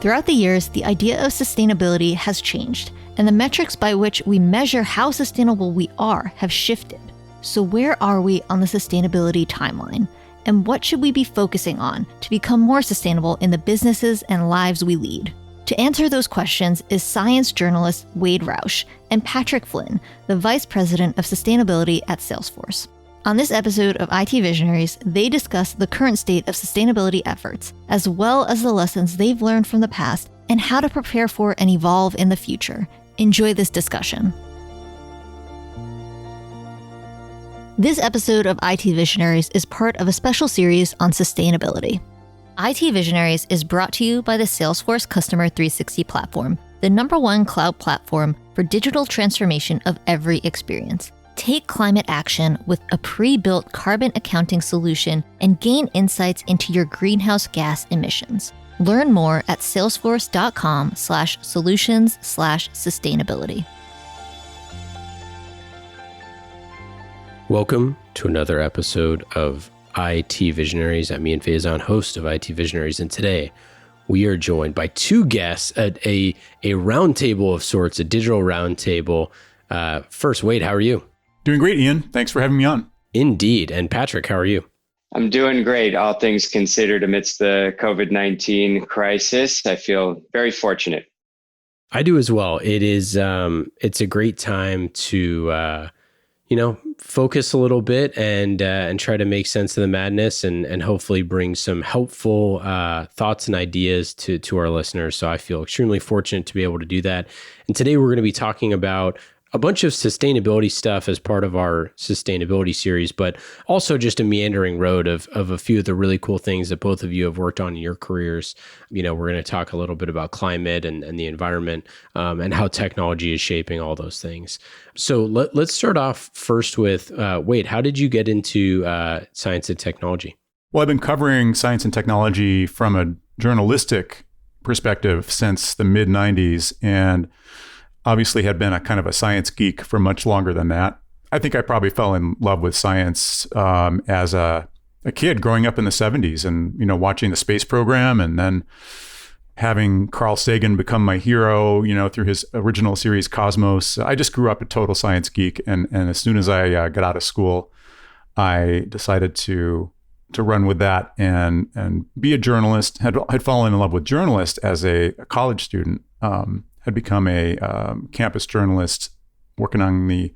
Throughout the years, the idea of sustainability has changed, and the metrics by which we measure how sustainable we are have shifted. So where are we on the sustainability timeline? And what should we be focusing on to become more sustainable in the businesses and lives we lead? To answer those questions is science journalist Wade Roush and Patrick Flynn, the Vice President of Sustainability at Salesforce. On this episode of IT Visionaries, they discuss the current state of sustainability efforts, as well as the lessons they've learned from the past and how to prepare for and evolve in the future. Enjoy this discussion. This episode of IT Visionaries is part of a special series on sustainability. IT Visionaries is brought to you by the Salesforce Customer 360 platform, the #1 cloud platform for digital transformation of every experience. Take climate action with a pre-built carbon accounting solution and gain insights into your greenhouse gas emissions. Learn more at salesforce.com/solutions/sustainability. Welcome to another episode of IT Visionaries. I'm Ian Faison, host of IT Visionaries, and today we are joined by two guests at a roundtable of sorts, a digital roundtable. First, Wade, how are you? Doing great, Ian. Thanks for having me on. Indeed. And Patrick, how are you? I'm doing great, all things considered, amidst the COVID-19 crisis. I feel very fortunate. I do as well. It is, it's a great time to, focus a little bit and try to make sense of the madness and hopefully bring some helpful thoughts and ideas to our listeners. So I feel extremely fortunate to be able to do that. And today we're going to be talking about a bunch of sustainability stuff as part of our sustainability series, but also just a meandering road of a few of the really cool things that both of you have worked on in your careers. We're going to talk a little bit about climate and the environment and how technology is shaping all those things. So let's start off first with, Wade, how did you get into science and technology? Well, I've been covering science and technology from a journalistic perspective since the mid-90s, and obviously had been a kind of a science geek for much longer than that. I think I probably fell in love with science as a kid growing up in the 70s and, watching the space program and then having Carl Sagan become my hero, through his original series Cosmos. I just grew up a total science geek. And as soon as I got out of school, I decided to run with that and be a journalist. Had fallen in love with journalist as a college student. Had become a campus journalist working on the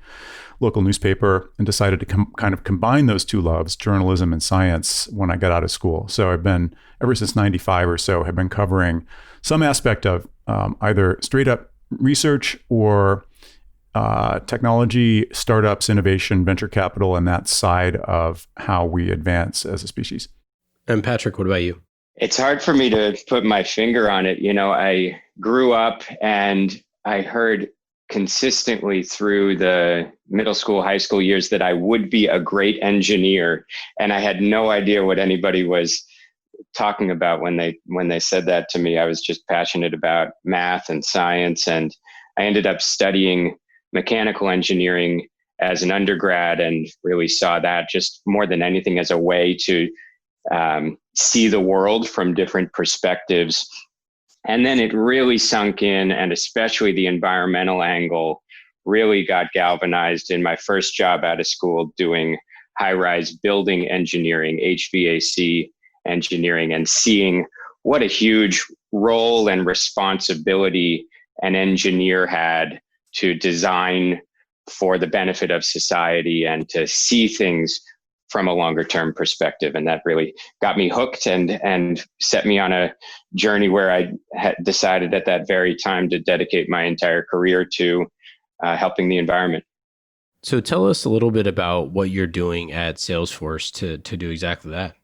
local newspaper and decided to kind of combine those two loves, journalism and science, when I got out of school. So I've been, ever since 95 or so, have been covering some aspect of either straight up research or technology, startups, innovation, venture capital, and that side of how we advance as a species. And Patrick, what about you? It's hard for me to put my finger on it. I grew up and I heard consistently through the middle school, high school years that I would be a great engineer. And I had no idea what anybody was talking about when they said that to me. I was just passionate about math and science. And I ended up studying mechanical engineering as an undergrad and really saw that just more than anything as a way to see the world from different perspectives. And then it really sunk in, and especially the environmental angle really got galvanized in my first job out of school doing high-rise building engineering, HVAC engineering, and seeing what a huge role and responsibility an engineer had to design for the benefit of society and to see things from a longer term perspective. And that really got me hooked and set me on a journey where I had decided at that very time to dedicate my entire career to helping the environment. So tell us a little bit about what you're doing at Salesforce to do exactly that.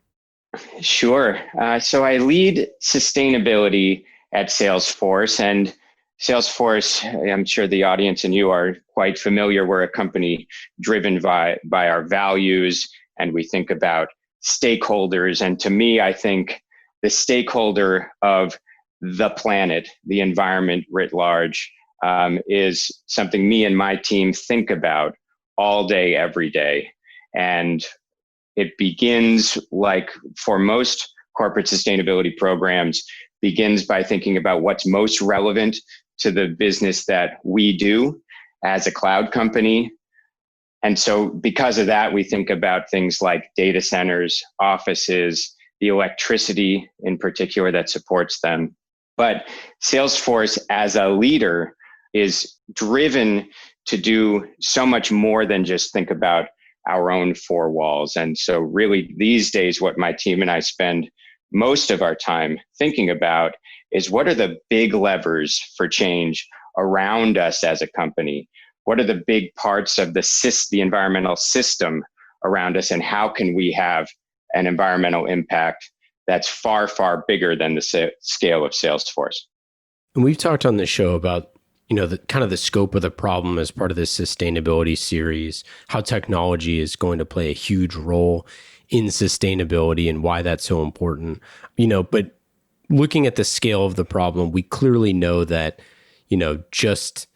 Sure. So I lead sustainability at Salesforce, and Salesforce, I'm sure the audience and you are quite familiar. We're a company driven by our values, and we think about stakeholders. And to me, I think the stakeholder of the planet, the environment writ large, is something me and my team think about all day, every day. And it begins, like for most corporate sustainability programs, begins by thinking about what's most relevant to the business that we do as a cloud company. And so because of that, we think about things like data centers, offices, the electricity in particular that supports them. But Salesforce as a leader is driven to do so much more than just think about our own four walls. And so really these days, what my team and I spend most of our time thinking about is what are the big levers for change around us as a company? What are the big parts of the environmental system around us, and how can we have an environmental impact that's far, far bigger than the scale of Salesforce? And we've talked on the show about, the kind of the scope of the problem as part of this sustainability series, how technology is going to play a huge role in sustainability and why that's so important. But looking at the scale of the problem, we clearly know that, just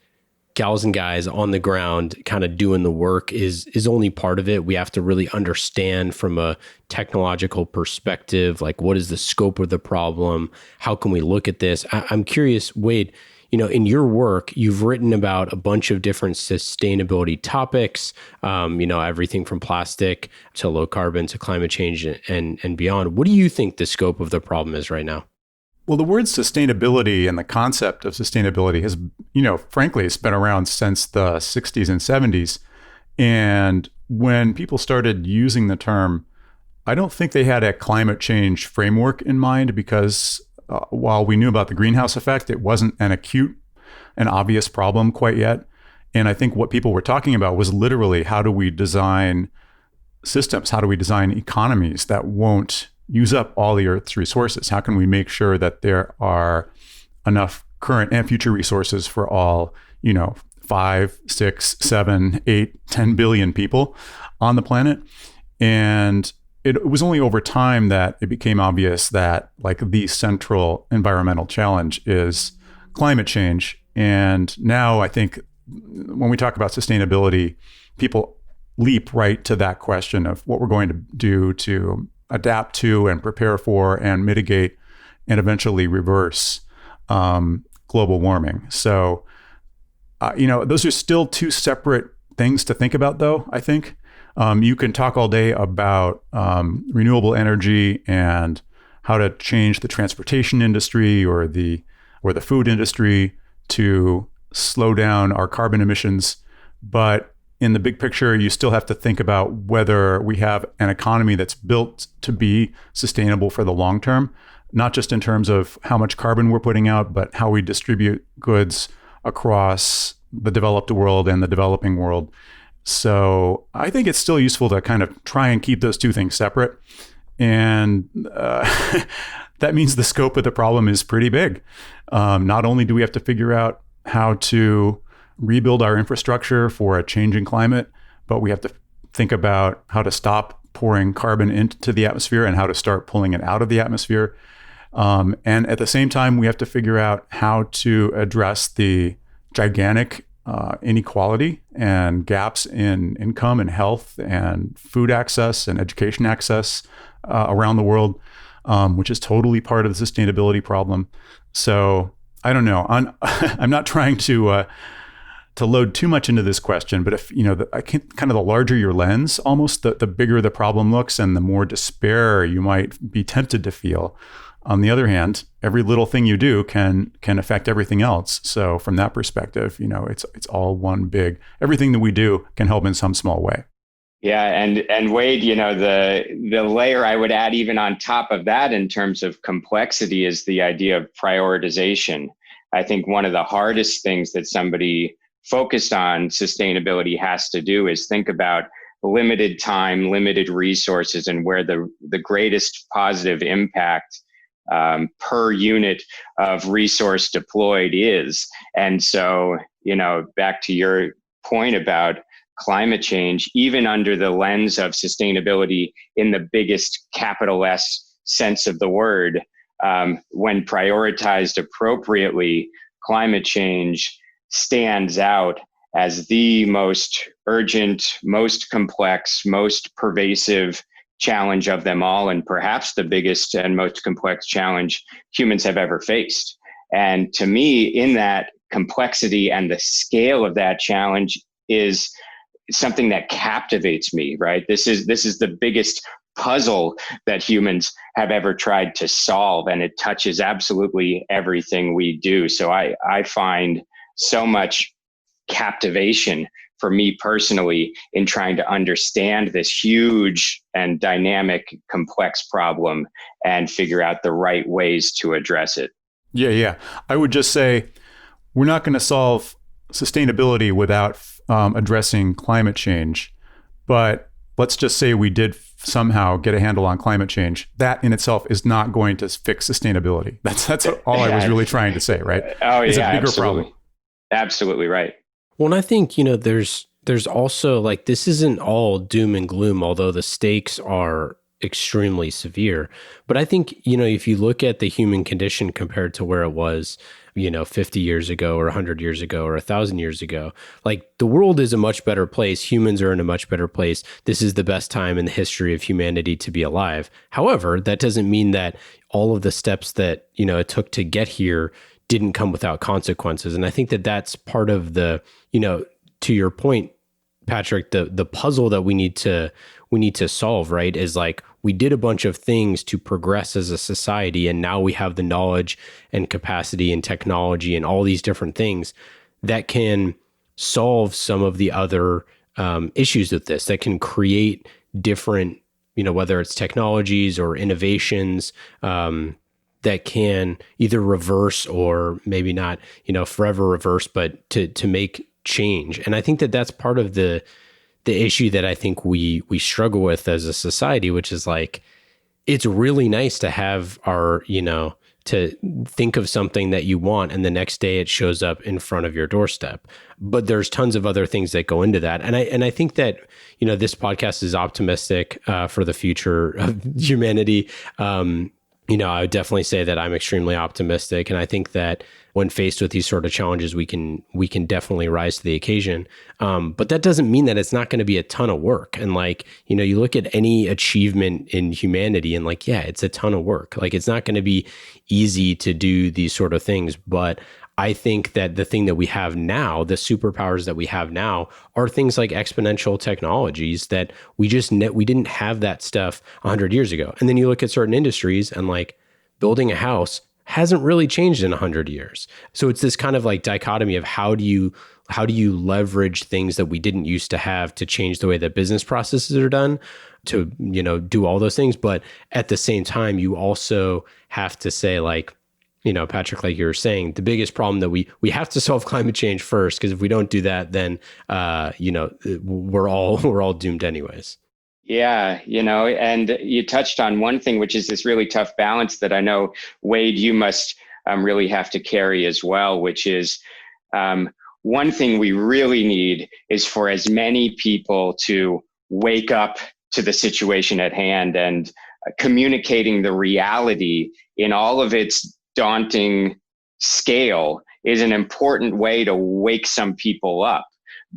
gals and guys on the ground kind of doing the work is only part of it. We have to really understand from a technological perspective, like what is the scope of the problem? How can we look at this? I'm curious, Wade, in your work, you've written about a bunch of different sustainability topics, everything from plastic to low carbon to climate change and beyond. What do you think the scope of the problem is right now? Well, the word sustainability and the concept of sustainability has, frankly, it's been around since the 60s and 70s. And when people started using the term, I don't think they had a climate change framework in mind, because while we knew about the greenhouse effect, it wasn't an acute and obvious problem quite yet. And I think what people were talking about was literally, how do we design systems? How do we design economies that won't use up all the Earth's resources? How can we make sure that there are enough current and future resources for all, 5, 6, 7, 8, 10 billion people on the planet? And it was only over time that it became obvious that the central environmental challenge is climate change. And now I think when we talk about sustainability, people leap right to that question of what we're going to do to adapt to and prepare for and mitigate and eventually reverse global warming. So, those are still two separate things to think about, though, I think. You can talk all day about renewable energy and how to change the transportation industry or the food industry to slow down our carbon emissions. But in the big picture, you still have to think about whether we have an economy that's built to be sustainable for the long term, not just in terms of how much carbon we're putting out, but how we distribute goods across the developed world and the developing world. So I think it's still useful to kind of try and keep those two things separate. And that means the scope of the problem is pretty big. Not only do we have to figure out how to rebuild our infrastructure for a changing climate, but we have to think about how to stop pouring carbon into the atmosphere and how to start pulling it out of the atmosphere. And at the same time, we have to figure out how to address the gigantic inequality and gaps in income and health and food access and education access around the world, which is totally part of the sustainability problem. So I don't know. I'm not trying to load too much into this question, but if kind of the larger your lens, almost the bigger the problem looks and the more despair you might be tempted to feel. On the other hand, every little thing you do can affect everything else. So from that perspective, it's all one big, everything that we do can help in some small way. Yeah. And Wade, the layer I would add even on top of that in terms of complexity is the idea of prioritization. I think one of the hardest things that somebody focused on sustainability has to do is think about limited time, limited resources, and where the greatest positive impact per unit of resource deployed is. And so, back to your point about climate change, even under the lens of sustainability in the biggest capital S sense of the word, when prioritized appropriately, climate change stands out as the most urgent, most complex, most pervasive challenge of them all, and perhaps the biggest and most complex challenge humans have ever faced. And to me, in that complexity and the scale of that challenge is something that captivates me, right? This is the biggest puzzle that humans have ever tried to solve, and it touches absolutely everything we do. So I find so much captivation for me personally in trying to understand this huge and dynamic, complex problem and figure out the right ways to address it. Yeah. I would just say we're not going to solve sustainability without addressing climate change. But let's just say we did somehow get a handle on climate change. That in itself is not going to fix sustainability. That's all I was really trying to say, right? Oh, it's yeah, a bigger absolutely. problem. Absolutely right. Well, and I think, there's also like, this isn't all doom and gloom, although the stakes are extremely severe. But I think, if you look at the human condition compared to where it was, 50 years ago or 100 years ago or 1,000 years ago, like the world is a much better place. Humans are in a much better place. This is the best time in the history of humanity to be alive. However, that doesn't mean that all of the steps that, it took to get here didn't come without consequences. And I think that that's part of the, to your point, Patrick, the puzzle that we need to solve, right, is like, we did a bunch of things to progress as a society, and now we have the knowledge and capacity and technology and all these different things that can solve some of the other issues with this, that can create different, whether it's technologies or innovations, that can either reverse or maybe not, forever reverse, but to make change. And I think that that's part of the issue that I think we struggle with as a society, which is like, it's really nice to have our, to think of something that you want, and the next day it shows up in front of your doorstep. But there's tons of other things that go into that. And I think that, this podcast is optimistic for the future of humanity. I would definitely say that I'm extremely optimistic. And I think that when faced with these sort of challenges, we can definitely rise to the occasion. But that doesn't mean that it's not going to be a ton of work. And like, you look at any achievement in humanity and like, yeah, it's a ton of work. Like, it's not going to be easy to do these sort of things. But I think that the thing that we have now, the superpowers that we have now, are things like exponential technologies that we didn't have that stuff 100 years ago. And then you look at certain industries, and like building a house hasn't really changed in 100 years. So it's this kind of like dichotomy of how do you leverage things that we didn't used to have to change the way that business processes are done, to do all those things. But at the same time, you also have to say, like, Patrick, like you were saying, the biggest problem that we have to solve climate change first, because if we don't do that, then we're all doomed anyways. Yeah, and you touched on one thing, which is this really tough balance that I know, Wade, you must really have to carry as well, which is one thing we really need is for as many people to wake up to the situation at hand, and communicating the reality in all of its daunting scale is an important way to wake some people up.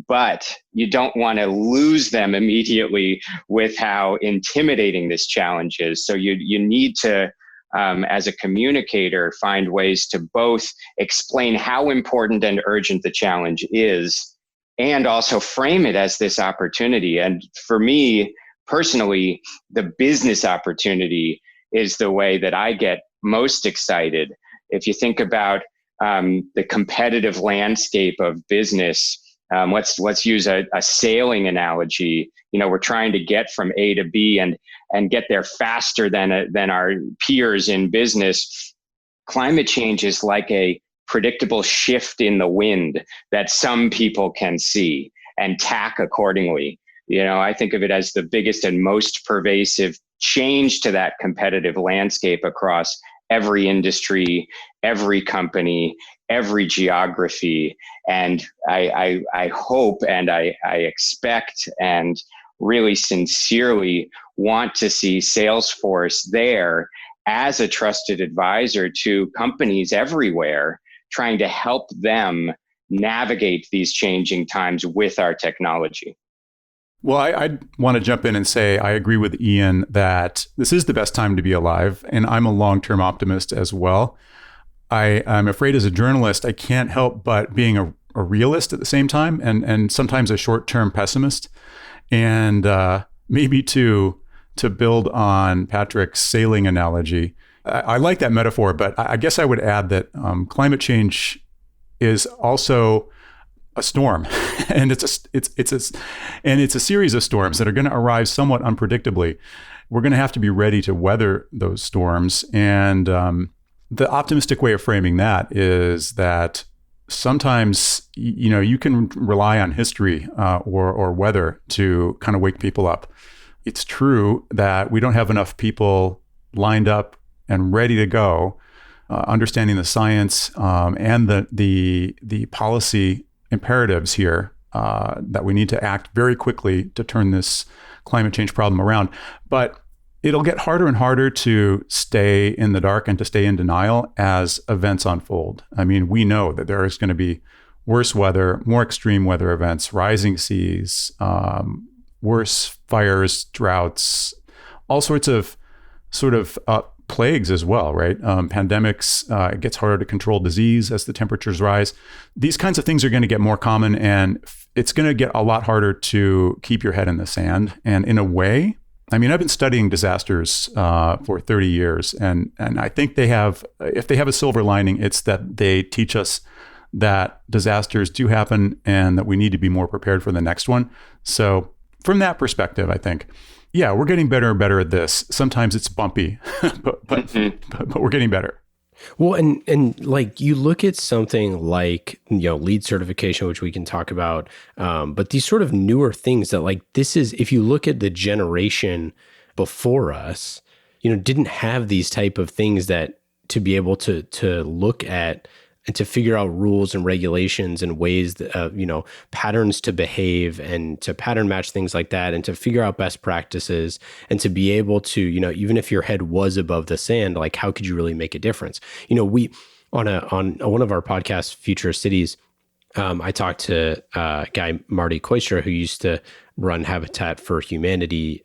But you don't want to lose them immediately with how intimidating this challenge is. So you need to, as a communicator, find ways to both explain how important and urgent the challenge is, and also frame it as this opportunity. And for me personally, the business opportunity is the way that I get most excited. If you think about the competitive landscape of business, let's use a sailing analogy. We're trying to get from A to B and get there faster than our peers in business. Climate change is like a predictable shift in the wind that some people can see and tack accordingly. I think of it as the biggest and most pervasive change to that competitive landscape across every industry, every company, every geography. And I hope and I expect and really sincerely want to see Salesforce there as a trusted advisor to companies everywhere, trying to help them navigate these changing times with our technology. Well, I want to jump in and say I agree with Ian that this is the best time to be alive, and I'm a long-term optimist as well. I'm afraid as a journalist, I can't help but being a realist at the same time, and sometimes a short-term pessimist. And maybe to build on Patrick's sailing analogy, I like that metaphor, but I guess I would add that climate change is also a storm, and it's a series of storms that are going to arrive somewhat unpredictably. We're going to have to be ready to weather those storms, and the optimistic way of framing that is that sometimes you can rely on history or weather to kind of wake people up. It's true that we don't have enough people lined up and ready to go, understanding the science and the policy imperatives here that we need to act very quickly to turn this climate change problem around. But it'll get harder and harder to stay in the dark and to stay in denial as events unfold. I mean, we know that there is going to be worse weather, more extreme weather events, rising seas, worse fires, droughts, all sorts of plagues as well, right? Pandemics, it gets harder to control disease as the temperatures rise. These kinds of things are going to get more common, and it's going to get a lot harder to keep your head in the sand. And in a way, I mean, I've been studying disasters for 30 years, and I think if they have a silver lining, it's that they teach us that disasters do happen and that we need to be more prepared for the next one. So from that perspective, I think, yeah, we're getting better and better at this. Sometimes it's bumpy, but we're getting better. Well, and like you look at something like, LEED certification, which we can talk about, but these sort of newer things that like this is, if you look at the generation before us, didn't have these type of things that to be able to look at and to figure out rules and regulations and ways that, patterns to behave and to pattern match things like that, and to figure out best practices and to be able to, even if your head was above the sand, like how could you really make a difference? We on one of our podcasts, Future Cities, I talked to a guy, Marty Koistra, who used to run Habitat for Humanity,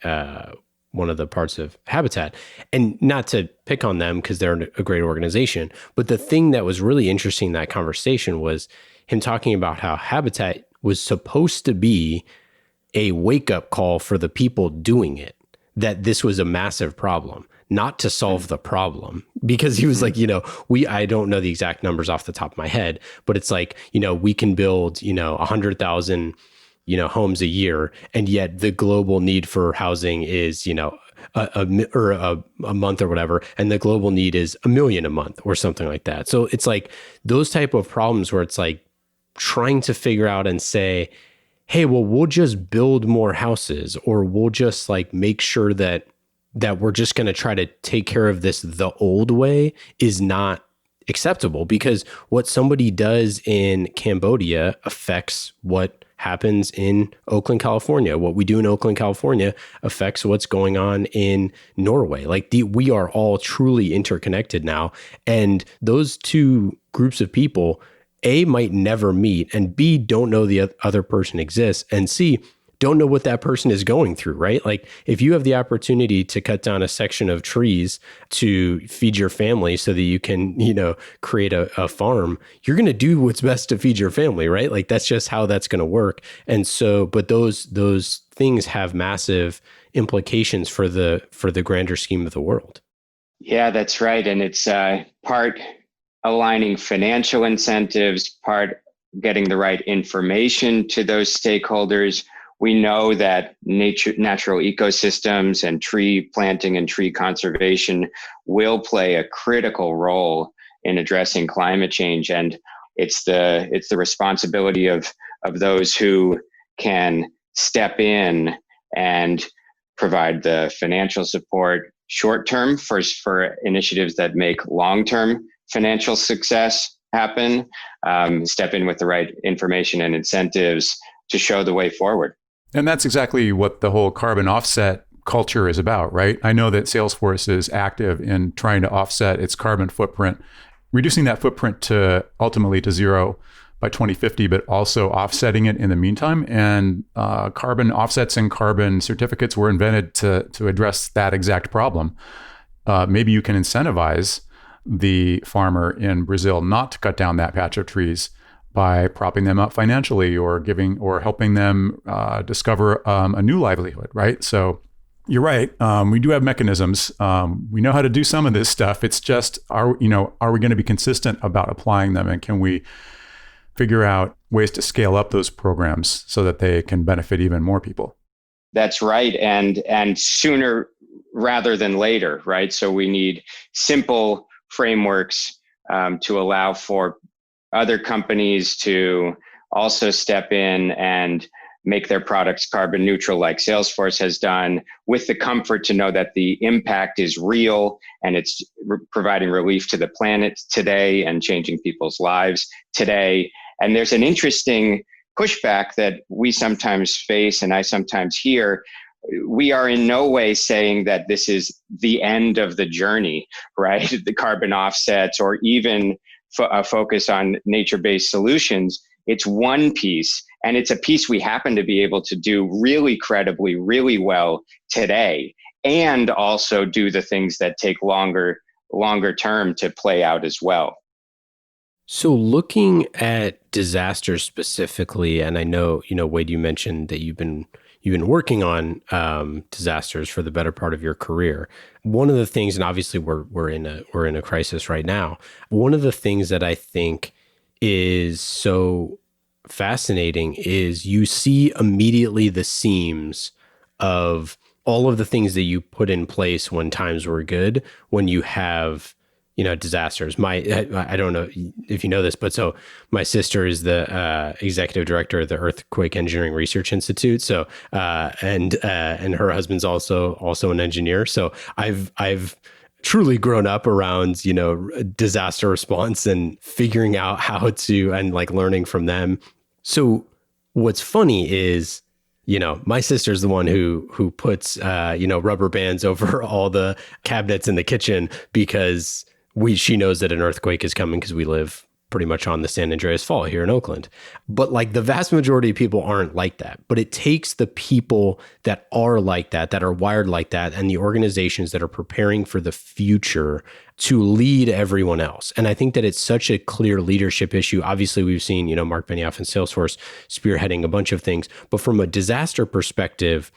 one of the parts of Habitat, and not to pick on them because they're a great organization. But the thing that was really interesting in that conversation was him talking about how Habitat was supposed to be a wake-up call for the people doing it, that this was a massive problem, not to solve the problem. Because he was like, I don't know the exact numbers off the top of my head, but it's like, we can build, 100,000 homes a year, and yet the global need for housing is, a month or whatever, and the global need is 1 million a month or something like that. So it's like those type of problems where it's like trying to figure out and say, hey, well, we'll just build more houses, or we'll just like make sure that we're just going to try to take care of this the old way is not acceptable, because what somebody does in Cambodia affects what happens in Oakland, California. What we do in Oakland, California affects what's going on in Norway. Like we are all truly interconnected now. And those two groups of people, A, might never meet, and B, don't know the other person exists, and C, don't know what that person is going through, right? Like if you have the opportunity to cut down a section of trees to feed your family so that you can, create a farm, you're going to do what's best to feed your family, right? Like that's just how that's going to work. And so, but those things have massive implications for the grander scheme of the world. Yeah, that's right. And it's part aligning financial incentives, part getting the right information to those stakeholders. We know that natural ecosystems and tree planting and tree conservation will play a critical role in addressing climate change. And it's the responsibility of those who can step in and provide the financial support short-term for initiatives that make long-term financial success happen, step in with the right information and incentives to show the way forward. And that's exactly what the whole carbon offset culture is about, right? I know that Salesforce is active in trying to offset its carbon footprint, reducing that footprint to ultimately to zero by 2050, but also offsetting it in the meantime. And carbon offsets and carbon certificates were invented to address that exact problem. Maybe you can incentivize the farmer in Brazil not to cut down that patch of trees by propping them up financially or helping them discover a new livelihood, right? So you're right. We do have mechanisms. We know how to do some of this stuff. It's just, are we going to be consistent about applying them, and can we figure out ways to scale up those programs so that they can benefit even more people? That's right, and sooner rather than later, right? So we need simple frameworks to allow for other companies to also step in and make their products carbon neutral, like Salesforce has done, with the comfort to know that the impact is real and it's providing relief to the planet today and changing people's lives today. And there's an interesting pushback that we sometimes face, and I sometimes hear. We are in no way saying that this is the end of the journey, right? The carbon offsets or even a focus on nature-based solutions. It's one piece, and it's a piece we happen to be able to do really credibly, really well today, and also do the things that take longer term to play out as well. So looking at disasters specifically, and I know, Wade, you mentioned that you've been working on disasters for the better part of your career. One of the things, and obviously we're in a crisis right now. One of the things that I think is so fascinating is you see immediately the seams of all of the things that you put in place when times were good, when you have disasters. I don't know if you know this, but so my sister is the executive director of the Earthquake Engineering Research Institute. So and her husband's also an engineer. So I've truly grown up around disaster response and figuring out how to, and like learning from them. So what's funny is, my sister's the one who puts rubber bands over all the cabinets in the kitchen because she knows that an earthquake is coming, because we live pretty much on the San Andreas Fault here in Oakland. But like the vast majority of people aren't like that. But it takes the people that are like that are wired like that, and the organizations that are preparing for the future to lead everyone else. And I think that it's such a clear leadership issue. Obviously, we've seen, Mark Benioff and Salesforce spearheading a bunch of things. But from a disaster perspective,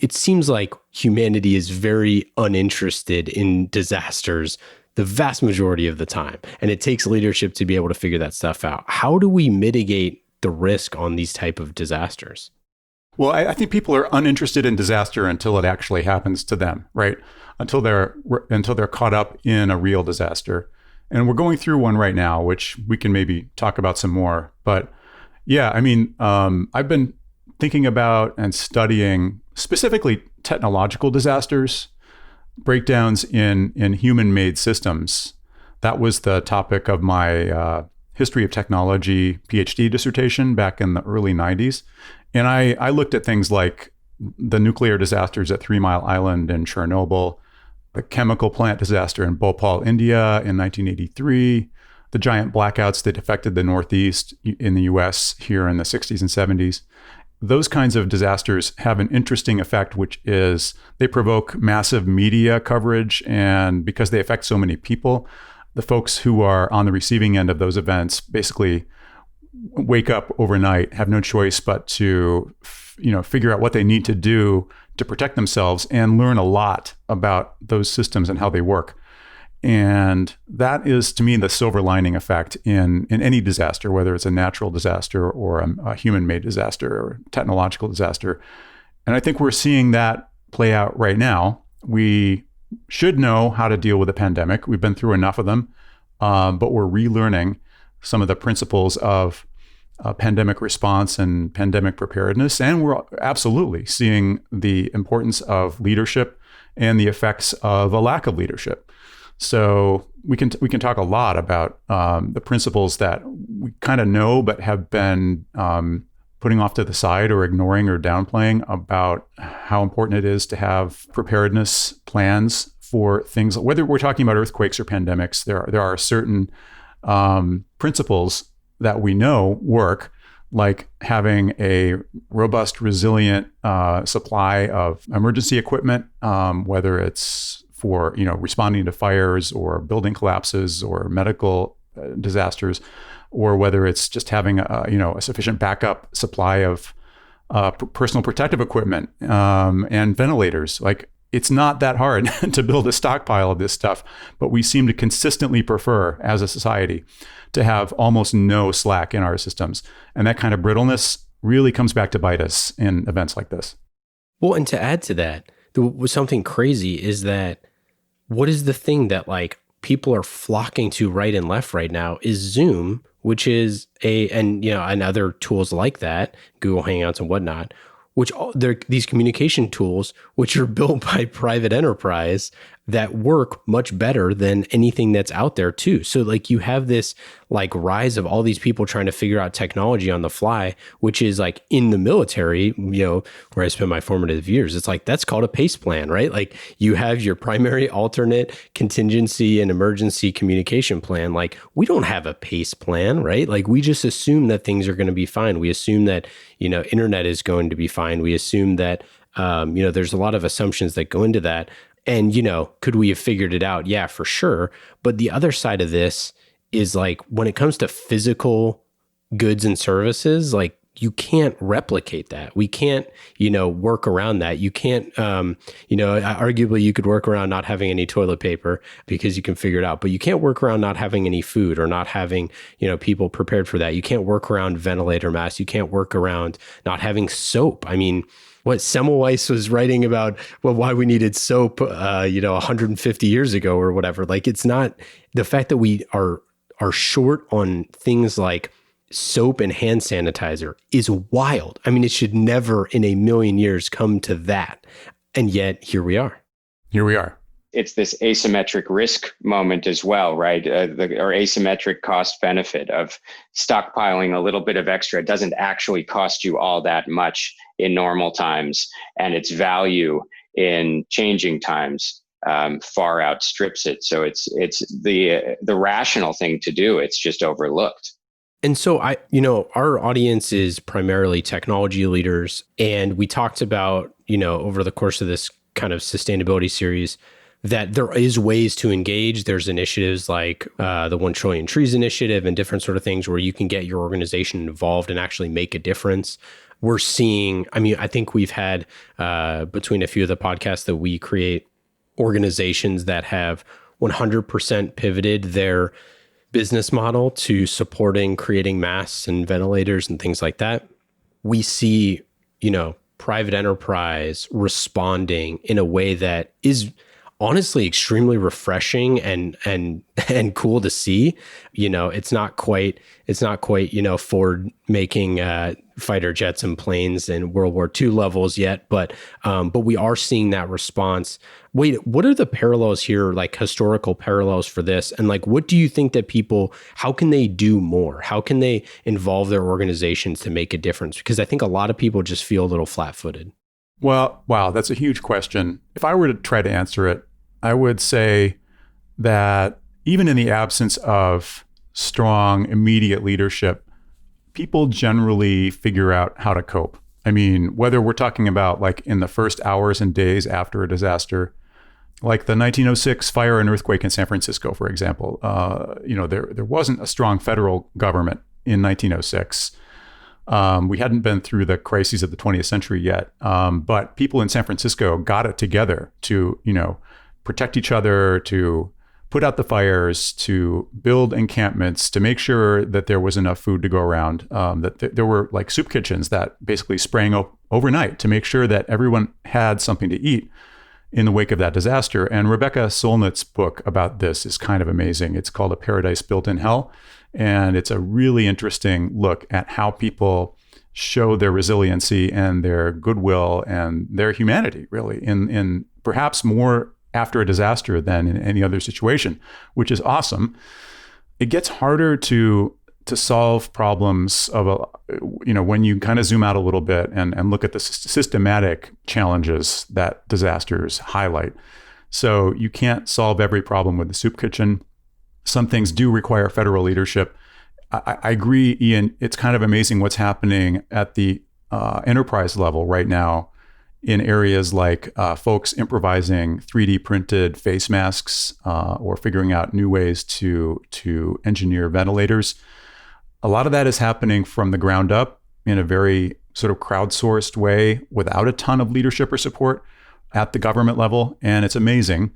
it seems like humanity is very uninterested in disasters the vast majority of the time. And it takes leadership to be able to figure that stuff out. How do we mitigate the risk on these type of disasters? Well, I think people are uninterested in disaster until it actually happens to them, right? Until they're caught up in a real disaster. And we're going through one right now, which we can maybe talk about some more. But yeah, I've been thinking about and studying specifically technological disasters, breakdowns in human-made systems. That was the topic of my history of technology PhD dissertation back in the early 90s. And I looked at things like the nuclear disasters at 3 Mile Island and Chernobyl, the chemical plant disaster in Bhopal, India in 1983, the giant blackouts that affected the Northeast in the US here in the 60s and 70s. Those kinds of disasters have an interesting effect, which is they provoke massive media coverage. And because they affect so many people, the folks who are on the receiving end of those events basically wake up overnight, have no choice but to, figure out what they need to do to protect themselves and learn a lot about those systems and how they work. And that is, to me, the silver lining effect in any disaster, whether it's a natural disaster or a human-made disaster or technological disaster. And I think we're seeing that play out right now. We should know how to deal with a pandemic. We've been through enough of them, but we're relearning some of the principles of pandemic response and pandemic preparedness. And we're absolutely seeing the importance of leadership and the effects of a lack of leadership. So we can talk a lot about the principles that we kind of know but have been putting off to the side or ignoring or downplaying about how important it is to have preparedness plans for things. Whether we're talking about earthquakes or pandemics, there are certain principles that we know work, like having a robust, resilient supply of emergency equipment, whether it's for responding to fires or building collapses or medical disasters, or whether it's just having a sufficient backup supply of personal protective equipment and ventilators. Like, it's not that hard to build a stockpile of this stuff, but we seem to consistently prefer, as a society, to have almost no slack in our systems. And that kind of brittleness really comes back to bite us in events like this. Well, and to add to that, something crazy is that what is the thing that like people are flocking to right and left right now is Zoom, which is and other tools like that, Google Hangouts and whatnot, which they're these communication tools, which are built by private enterprise that work much better than anything that's out there too. So like you have this like rise of all these people trying to figure out technology on the fly, which is like in the military, where I spent my formative years, it's like, that's called a PACE plan, right? Like you have your primary, alternate, contingency, and emergency communication plan. Like we don't have a PACE plan, right? Like we just assume that things are going to be fine. We assume that, internet is going to be fine. We assume that, there's a lot of assumptions that go into that. And, could we have figured it out? Yeah, for sure. But the other side of this is like, when it comes to physical goods and services, like you can't replicate that. We can't, work around that. You can't, arguably you could work around not having any toilet paper because you can figure it out, but you can't work around not having any food or not having, people prepared for that. You can't work around ventilator masks. You can't work around not having soap. I mean, what Semmelweis was writing about, why we needed soap, 150 years ago or whatever. Like, it's not the fact that we are short on things like soap and hand sanitizer is wild. I mean, it should never in a million years come to that. And yet here we are. Here we are. It's this asymmetric risk moment as well, right? Or asymmetric cost benefit of stockpiling a little bit of extra. It doesn't actually cost you all that much in normal times, and its value in changing times far outstrips it. So it's the rational thing to do. It's just overlooked. And so our audience is primarily technology leaders, and we talked about, over the course of this kind of sustainability series, that there is ways to engage. There's initiatives like the 1 Trillion Trees Initiative and different sort of things where you can get your organization involved and actually make a difference. We're seeing, I think we've had between a few of the podcasts that we create, organizations that have 100% pivoted their business model to supporting creating masks and ventilators and things like that. We see, private enterprise responding in a way that is honestly extremely refreshing and cool to see. It's not quite Ford making fighter jets and planes in World War II levels yet, but we are seeing that response. Wait, what are the parallels here, like historical parallels for this? And like, what do you think that how can they do more? How can they involve their organizations to make a difference? Because I think a lot of people just feel a little flat-footed. Well, wow, that's a huge question. If I were to try to answer it, I would say that even in the absence of strong, immediate leadership, people generally figure out how to cope. I mean, whether we're talking about like in the first hours and days after a disaster, like the 1906 fire and earthquake in San Francisco, for example, there wasn't a strong federal government in 1906. We hadn't been through the crises of the 20th century yet, but people in San Francisco got it together to, protect each other, to put out the fires, to build encampments, to make sure that there was enough food to go around, that there were like soup kitchens that basically sprang overnight to make sure that everyone had something to eat in the wake of that disaster. And Rebecca Solnit's book about this is kind of amazing. It's called A Paradise Built in Hell. And it's a really interesting look at how people show their resiliency and their goodwill and their humanity, really, in perhaps more after a disaster than in any other situation, which is awesome. It gets harder to solve problems of when you kind of zoom out a little bit and look at the systematic challenges that disasters highlight. So you can't solve every problem with the soup kitchen. Some things do require federal leadership. I agree, Ian. It's kind of amazing what's happening at the enterprise level right now in areas like folks improvising 3D printed face masks or figuring out new ways to engineer ventilators. A lot of that is happening from the ground up in a very sort of crowdsourced way without a ton of leadership or support at the government level. And it's amazing.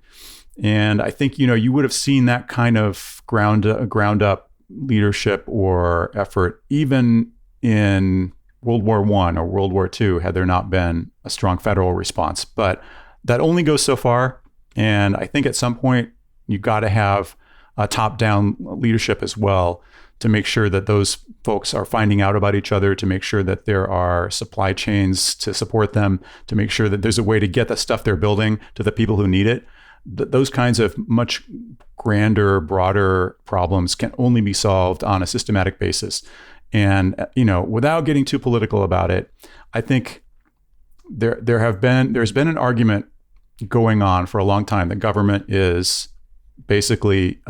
And I think, you would have seen that kind of ground up leadership or effort even in World War I or World War II, had there not been a strong federal response. But that only goes so far. And I think at some point, you got to have a top-down leadership as well to make sure that those folks are finding out about each other, to make sure that there are supply chains to support them, to make sure that there's a way to get the stuff they're building to the people who need it. Those kinds of much grander, broader problems can only be solved on a systematic basis. And, without getting too political about it, I think there's been an argument going on for a long time that government is basically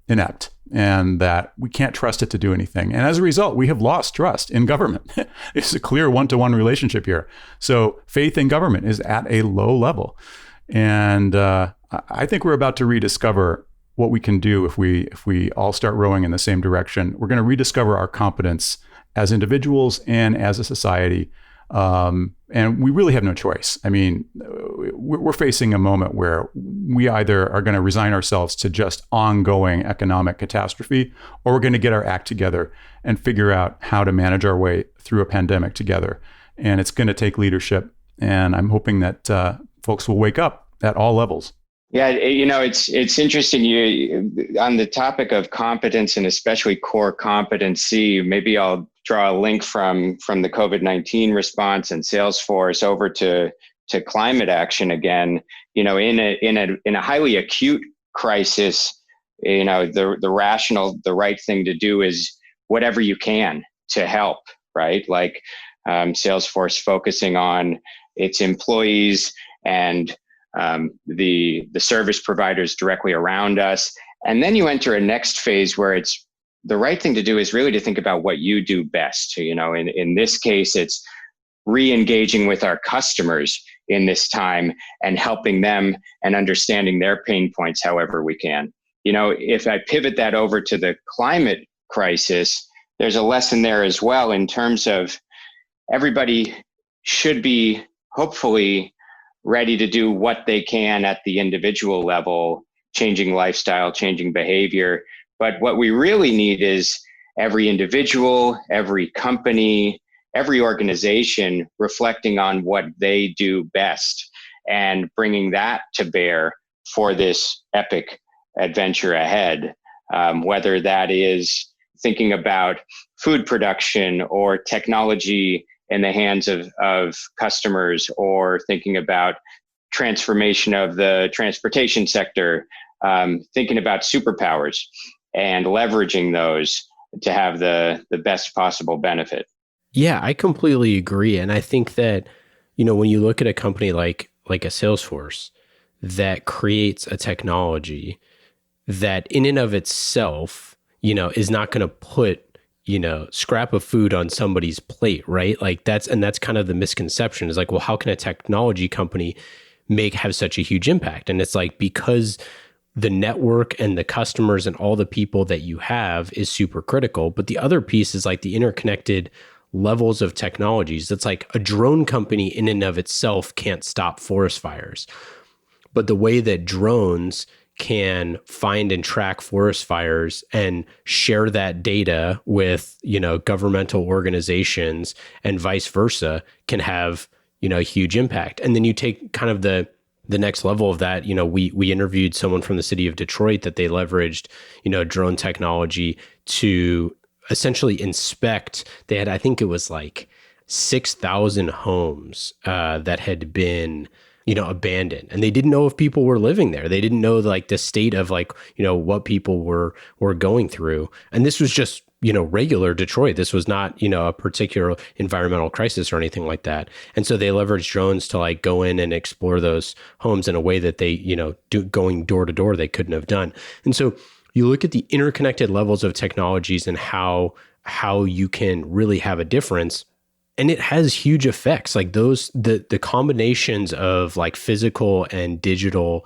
inept and that we can't trust it to do anything. And as a result, we have lost trust in government. It's a clear one-to-one relationship here. So faith in government is at a low level. And I think we're about to rediscover what we can do if we all start rowing in the same direction. We're going to rediscover our competence as individuals and as a society. And we really have no choice. I mean, we're facing a moment where we either are going to resign ourselves to just ongoing economic catastrophe, or we're going to get our act together and figure out how to manage our way through a pandemic together. And it's going to take leadership. And I'm hoping that folks will wake up at all levels. Yeah, it's interesting. You on the topic of competence and especially core competency. Maybe I'll draw a link from the COVID-19 response and Salesforce over to climate action again. In a highly acute crisis, the right thing to do is whatever you can to help. Right, like Salesforce focusing on its employees and the service providers directly around us. And then you enter a next phase where it's the right thing to do is really to think about what you do best. In this case, it's re-engaging with our customers in this time and helping them and understanding their pain points however we can. If I pivot that over to the climate crisis, there's a lesson there as well in terms of everybody should be hopefully ready to do what they can at the individual level, changing lifestyle, changing behavior. But what we really need is every individual, every company, every organization reflecting on what they do best and bringing that to bear for this epic adventure ahead. Whether that is thinking about food production or technology in the hands of customers, or thinking about transformation of the transportation sector, thinking about superpowers and leveraging those to have the best possible benefit. Yeah, I completely agree. And I think that, when you look at a company like a Salesforce that creates a technology that in and of itself, is not going to put scrap of food on somebody's plate, right? Like that's kind of the misconception is like, well, how can a technology company have such a huge impact? And it's like, because the network and the customers and all the people that you have is super critical. But the other piece is like the interconnected levels of technologies. That's like a drone company in and of itself can't stop forest fires. But the way that drones can find and track forest fires and share that data with, governmental organizations and vice versa can have, a huge impact. And then you take kind of the next level of that. We interviewed someone from the city of Detroit that they leveraged, drone technology to essentially inspect. They had, I think it was like 6,000 homes that had been abandoned, and they didn't know if people were living there. They didn't know like the state of like, what people were going through. And this was just, regular Detroit. This was not, a particular environmental crisis or anything like that. And so they leveraged drones to like go in and explore those homes in a way that they, going door to door, they couldn't have done. And so, you look at the interconnected levels of technologies and how you can really have a difference. And it has huge effects. Like the combinations of like physical and digital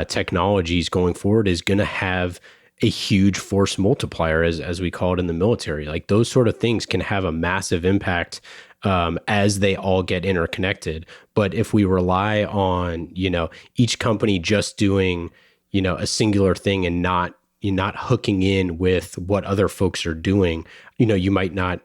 technologies going forward is going to have a huge force multiplier, as we call it in the military. Like those sort of things can have a massive impact as they all get interconnected. But if we rely on, each company just doing, a singular thing and not hooking in with what other folks are doing, you might not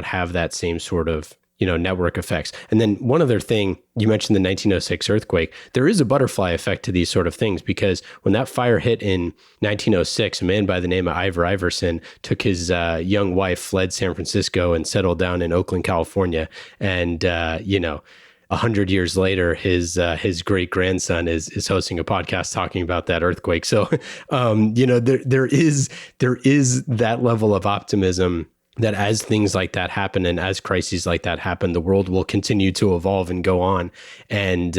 have that same sort of, network effects. And then one other thing, you mentioned the 1906 earthquake. There is a butterfly effect to these sort of things, because when that fire hit in 1906, a man by the name of Ivor Iverson took his young wife, fled San Francisco, and settled down in Oakland, California. And, 100 years later, his great grandson is hosting a podcast talking about that earthquake. So, there is that level of optimism that as things like that happen and as crises like that happen, the world will continue to evolve and go on, and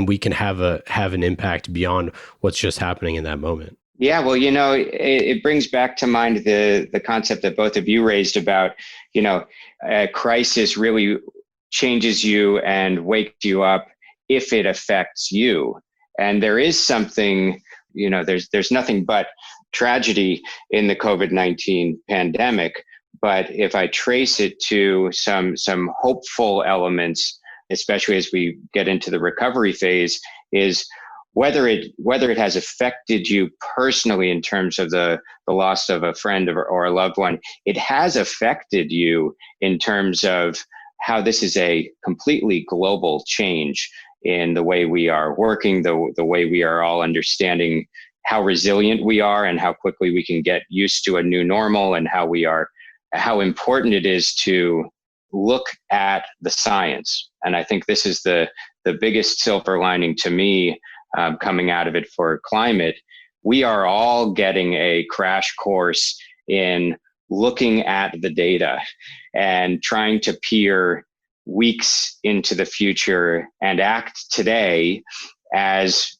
we can have an impact beyond what's just happening in that moment. Yeah, well, it brings back to mind the concept that both of you raised about, a crisis really changes you and wakes you up if it affects you. And there is something, there's nothing but tragedy in the COVID-19 pandemic. But if I trace it to some hopeful elements, especially as we get into the recovery phase, is whether it has affected you personally in terms of the loss of a friend or a loved one, it has affected you in terms of how this is a completely global change in the way we are working, the way we are all understanding how resilient we are and how quickly we can get used to a new normal, and how important it is to look at the science. And I think this is the biggest silver lining to me coming out of it for climate. We are all getting a crash course in looking at the data and trying to peer weeks into the future and act today as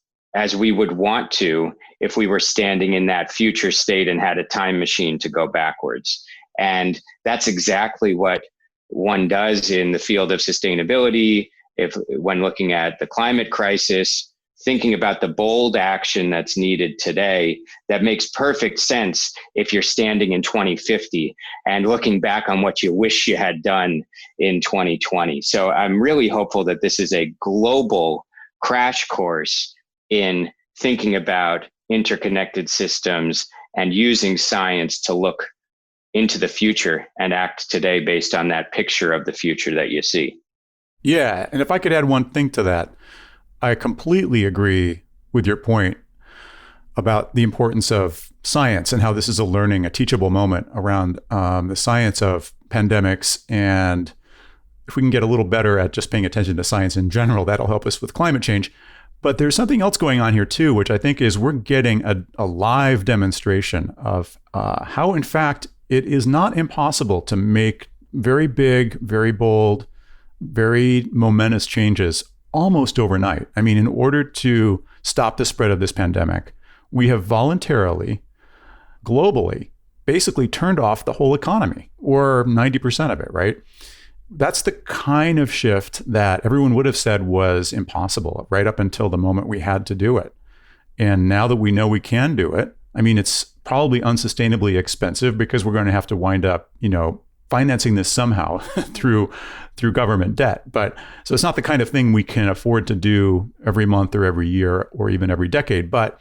we would want to if we were standing in that future state and had a time machine to go backwards. And that's exactly what one does in the field of sustainability. When looking at the climate crisis, thinking about the bold action that's needed today, that makes perfect sense if you're standing in 2050 and looking back on what you wish you had done in 2020. So I'm really hopeful that this is a global crash course in thinking about interconnected systems and using science to look into the future and act today based on that picture of the future that you see. Yeah. And if I could add one thing to that, I completely agree with your point about the importance of science and how this is a teachable moment around the science of pandemics. And if we can get a little better at just paying attention to science in general, that'll help us with climate change. But there's something else going on here too, which I think is we're getting a live demonstration of how, in fact, it is not impossible to make very big, very bold, very momentous changes almost overnight. I mean, in order to stop the spread of this pandemic, we have voluntarily, globally, basically turned off the whole economy, or 90% of it, right? That's the kind of shift that everyone would have said was impossible right up until the moment we had to do it. And now that we know we can do it, I mean, it's probably unsustainably expensive because we're going to have to wind up, financing this somehow through government debt. But so it's not the kind of thing we can afford to do every month or every year or even every decade. But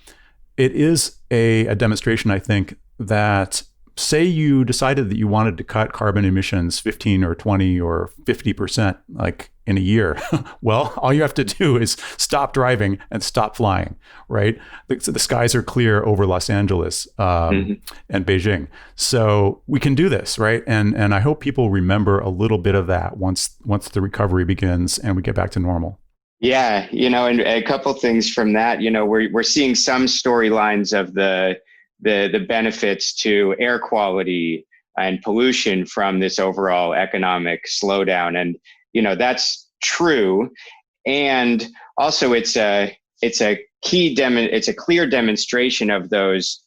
it is a demonstration, I think, that say you decided that you wanted to cut carbon emissions 15 or 20 or 50% like in a year. Well, all you have to do is stop driving and stop flying, right? The skies are clear over Los Angeles and Beijing. So we can do this, right? And I hope people remember a little bit of that once the recovery begins and we get back to normal. Yeah, and a couple things from that, we're seeing some storylines of the benefits to air quality and pollution from this overall economic slowdown. And, that's true. And also it's a clear demonstration of those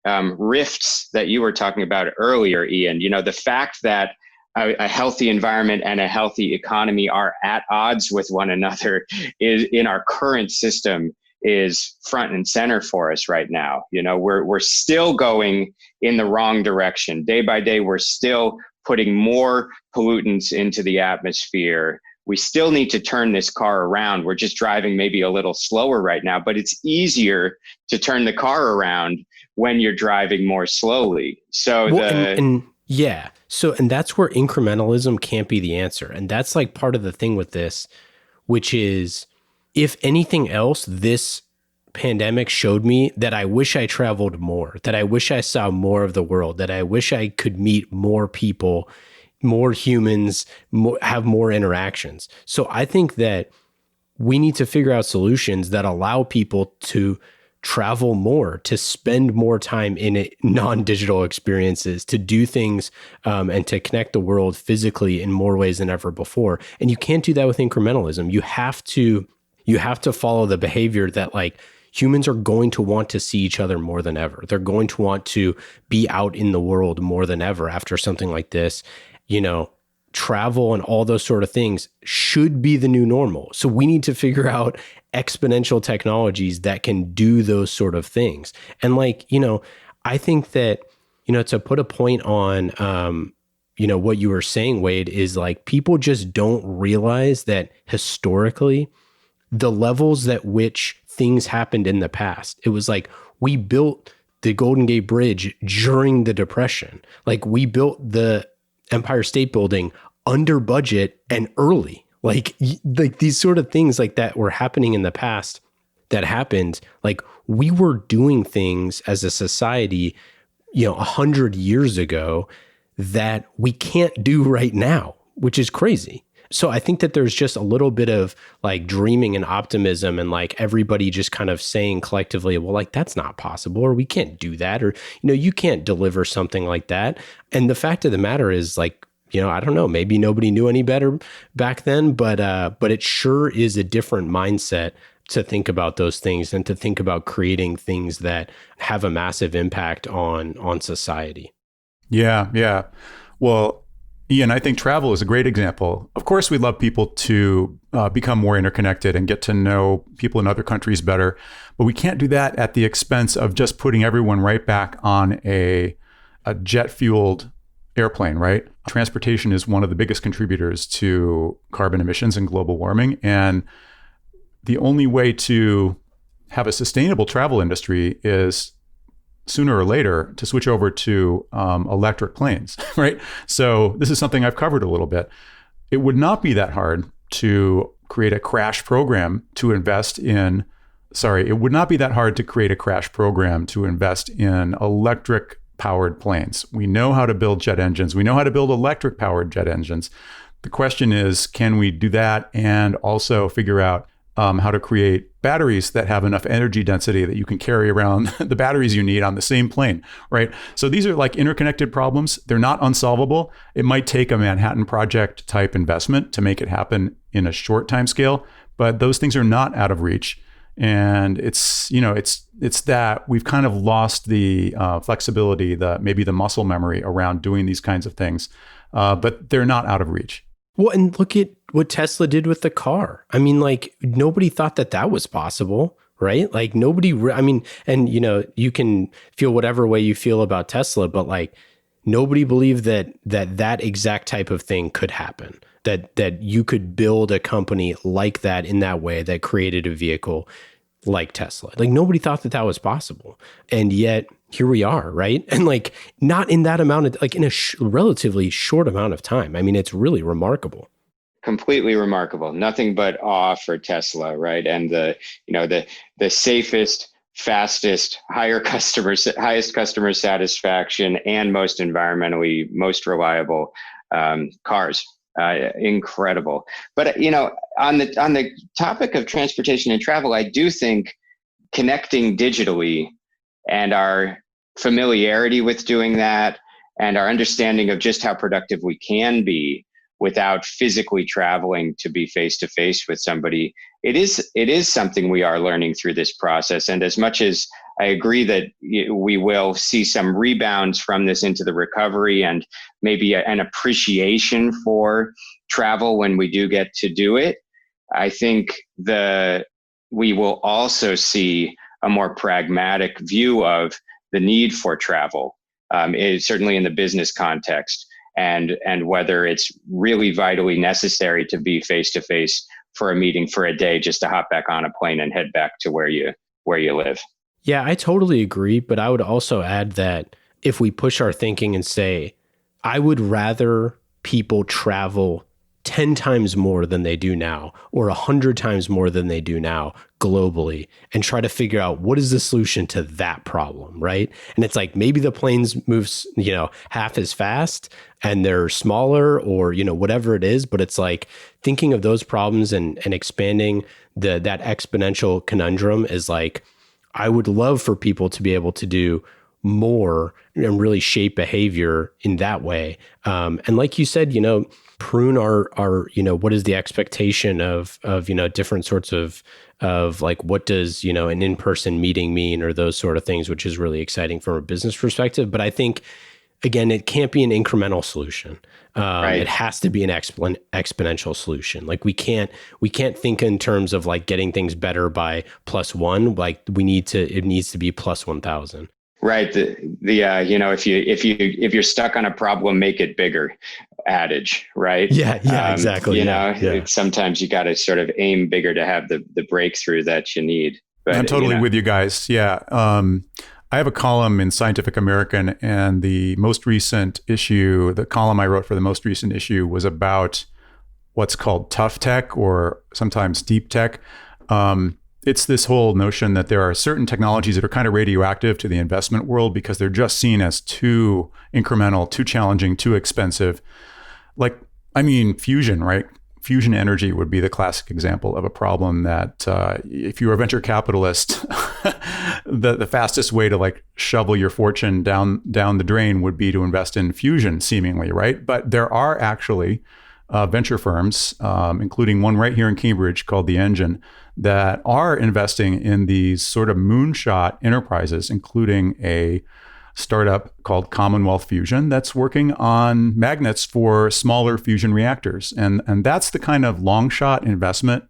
rifts that you were talking about earlier, Ian. The fact that a healthy environment and a healthy economy are at odds with one another is in our current system is front and center for us right now. We're still going in the wrong direction. Day by day, we're still putting more pollutants into the atmosphere. We still need to turn this car around. We're just driving maybe a little slower right now, but it's easier to turn the car around when you're driving more slowly. So and that's where incrementalism can't be the answer. And that's like part of the thing with this, which is, if anything else, this pandemic showed me that I wish I traveled more, that I wish I saw more of the world, that I wish I could meet more people, more humans, have more interactions. So I think that we need to figure out solutions that allow people to travel more, to spend more time in non-digital experiences, to do things and to connect the world physically in more ways than ever before. And you can't do that with incrementalism. You have to follow the behavior that, like, humans are going to want to see each other more than ever. They're going to want to be out in the world more than ever after something like this. Travel and all those sort of things should be the new normal. So we need to figure out exponential technologies that can do those sort of things. And I think that, to put a point on, what you were saying, Wade, is like, people just don't realize that historically, the levels at which things happened in the past, it was like, we built the Golden Gate Bridge during the Depression. Like, we built the Empire State Building under budget and early. Like these sort of things like that were happening in the past that happened. Like, we were doing things as a society, 100 years ago that we can't do right now, which is crazy. So I think that there's just a little bit of like dreaming and optimism, and like everybody just kind of saying collectively, well, like, that's not possible, or we can't do that, or, you can't deliver something like that. And the fact of the matter is, like, I don't know, maybe nobody knew any better back then, but it sure is a different mindset to think about those things and to think about creating things that have a massive impact on society. Yeah. Well, Ian, I think travel is a great example. Of course, we'd love people to become more interconnected and get to know people in other countries better, but we can't do that at the expense of just putting everyone right back on a jet-fueled airplane, right? Transportation is one of the biggest contributors to carbon emissions and global warming. And the only way to have a sustainable travel industry is sooner or later to switch over to electric planes, right? So this is something I've covered a little bit. It would not be that hard to create a crash program to invest in, it would not be that hard to create a crash program to invest in electric powered planes. We know how to build jet engines. We know how to build electric powered jet engines. The question is, can we do that and also figure out how to create batteries that have enough energy density that you can carry around the batteries you need on the same plane, right? So these are like interconnected problems. They're not unsolvable. It might take a Manhattan Project type investment to make it happen in a short time scale, but those things are not out of reach. And it's that we've kind of lost the flexibility, maybe the muscle memory around doing these kinds of things, but they're not out of reach. Well, and look at what Tesla did with the car. I mean, like, nobody thought that was possible, right? Like, and you can feel whatever way you feel about Tesla, but like, nobody believed that exact type of thing could happen. That you could build a company like that in that way that created a vehicle like Tesla. Like, nobody thought that was possible. And yet here we are, right? And like, not in that amount of, like, in a relatively short amount of time. I mean, it's really remarkable. Completely remarkable. Nothing but awe for Tesla, right? And the safest, fastest, highest customer satisfaction, and most environmentally most reliable cars. Incredible. But on the topic of transportation and travel, I do think connecting digitally and our familiarity with doing that and our understanding of just how productive we can be without physically traveling to be face to face with somebody. It is something we are learning through this process. And as much as I agree that we will see some rebounds from this into the recovery and maybe an appreciation for travel when we do get to do it, I think we will also see a more pragmatic view of the need for travel, certainly in the business context, and whether it's really vitally necessary to be face-to-face for a meeting for a day just to hop back on a plane and head back to where you live. Yeah, I totally agree. But I would also add that if we push our thinking and say, I would rather people travel 10 times more than they do now, or 100 times more than they do now globally, and try to figure out what is the solution to that problem, right? And it's like, maybe the planes moves, half as fast and they're smaller, or, whatever it is, but it's like thinking of those problems and expanding that exponential conundrum is like, I would love for people to be able to do more and really shape behavior in that way. And like you said, prune our what is the expectation of different sorts of like, what does an in-person meeting mean, or those sort of things, which is really exciting from a business perspective. But I think, again, it can't be an incremental solution. Right. It has to be an exponential solution. Like, we can't think in terms of like getting things better by +1. Like, it needs to be +1,000. Right. If you're stuck on a problem, make it bigger adage, right? Yeah, exactly. Sometimes you got to sort of aim bigger to have the breakthrough that you need. But, I'm totally with you guys. Yeah. I have a column in Scientific American, and the most recent issue, the column I wrote for the most recent issue, was about what's called tough tech, or sometimes deep tech. It's this whole notion that there are certain technologies that are kind of radioactive to the investment world because they're just seen as too incremental, too challenging, too expensive. Fusion, right? Fusion energy would be the classic example of a problem that if you're a venture capitalist, the fastest way to like shovel your fortune down the drain would be to invest in fusion, seemingly, right? But there are actually venture firms, including one right here in Cambridge called The Engine, that are investing in these sort of moonshot enterprises, including a startup called Commonwealth Fusion that's working on magnets for smaller fusion reactors. And that's the kind of long shot investment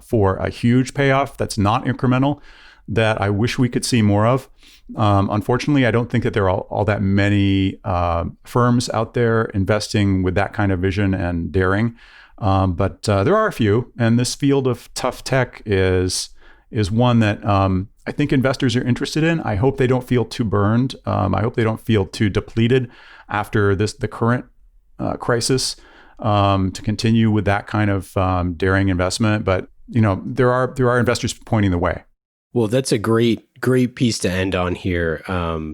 for a huge payoff that's not incremental that I wish we could see more of. Unfortunately, I don't think that there are all that many firms out there investing with that kind of vision and daring. But there are a few, and this field of tough tech is one that I think investors are interested in. I hope they don't feel too burned. I hope they don't feel too depleted after the current crisis to continue with that kind of daring investment. But there are investors pointing the way. Well, that's a great piece to end on here,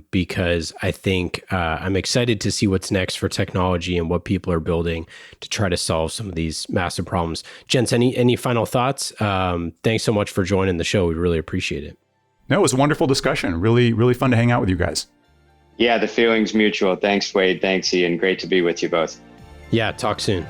because I think I'm excited to see what's next for technology and what people are building to try to solve some of these massive problems. Gents, any final thoughts? Thanks so much for joining the show. We really appreciate it. No, it was a wonderful discussion. Really, really fun to hang out with you guys. Yeah, the feeling's mutual. Thanks, Wade. Thanks, Ian. Great to be with you both. Yeah, talk soon.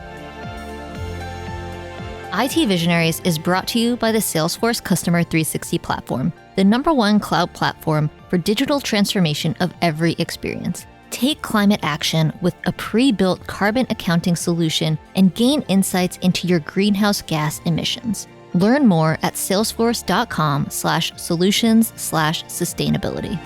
IT Visionaries is brought to you by the Salesforce Customer 360 platform, the #1 cloud platform for digital transformation of every experience. Take climate action with a pre-built carbon accounting solution and gain insights into your greenhouse gas emissions. Learn more at salesforce.com/solutions/sustainability.